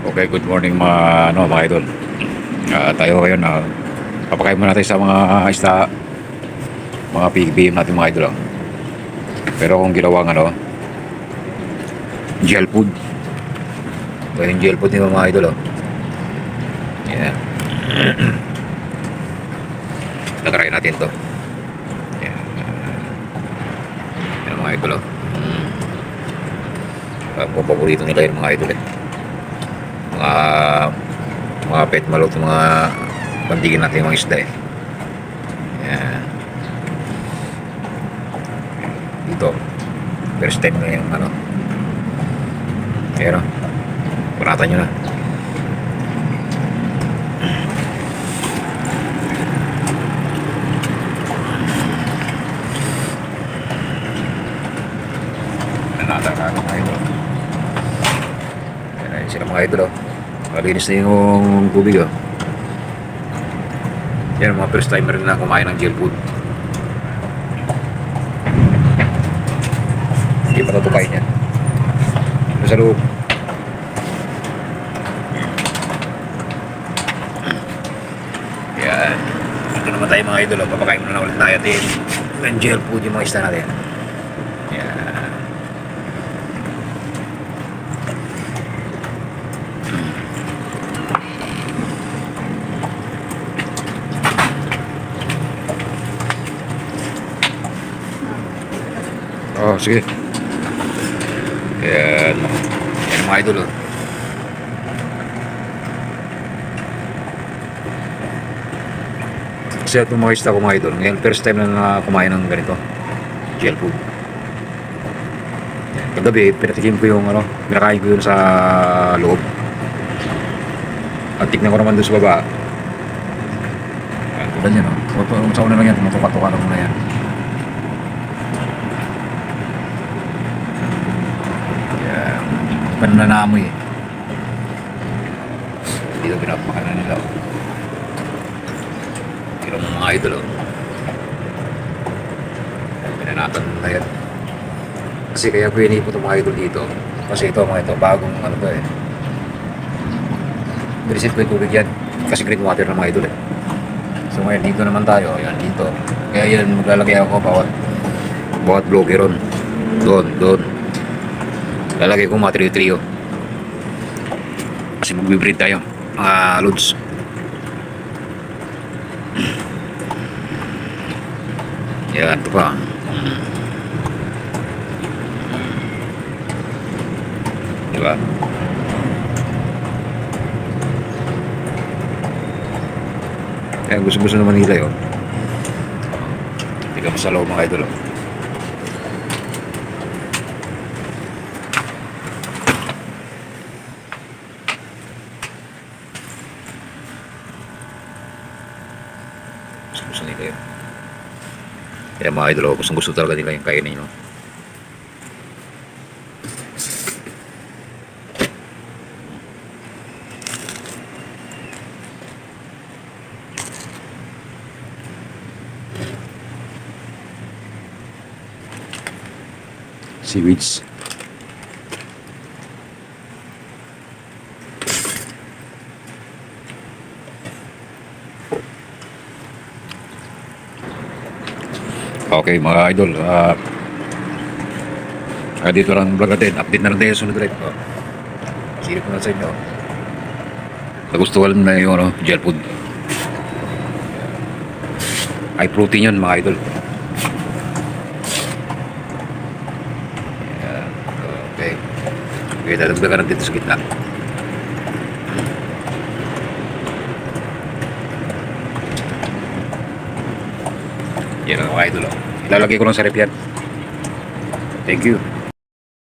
Okay, good morning mga idol. Tayo ngayon papakain muna natin sa mga isda, mga PBM natin mga idol. Pero kung ginawang gel food. Yung gel food nila mga idol. Yan. Lagaray natin to. Yan. Yan mga idol. Paborito nila yung mga idol mga pet malot, mga pandigin natin yung mga isda Yan. Dito first time na yung ayan panatan nyo na panatan ka mga idol. Yan sila mga idol malinis na yung tubig Yan mga first timer na kumain ng gel food. Hindi pa natutukain yan. Ito sa loob. Yan. Ito naman tayo mga idol. Papakain mo na ulit tayo din ng gel food yung mga isda natin. Yan. Oh, sige. Yan. Yan mga idol Kasi itong mga isda ko mga idol, ngayon first time na kumain ng ganito gel food. Kagabi pinatikim ko yung pinakain ko yun sa loob at tignan ko naman doon sa baba. Yan, tulad yan sa una lang yan, tumutuka-tuka lang muna yan. Paano na naamoy dito pinapakanan nila pero mga idol pinanatan na yan kasi kaya ko inipo itong mga idol dito kasi ito mga ito bagong to binisit ko yung tubig yan kasi green water ng mga idol so ngayon dito naman tayo yan dito kaya yan maglalagay ako bawat blogeron doon lalagay ko mga trio kasi magbibreed tayo mga loads. Yan ito pa diba kaya gusto naman nila yun. Tignan mo sa loob mga idol gusto nila yun. Kaya mga idol gusto talaga nila yung kainin seaweeds. Okay mga idol, dito lang vlog natin, update na lang tayo sunod ulit. Silip ko na sa inyo. Nagustuhan na yung gel food. High protein yan mga idol. Ayan. Okay. Okay, dadagdagan natin dito sa gitna. Yan ang mga idol Ilalagay ko lang sa rep yan. Thank you.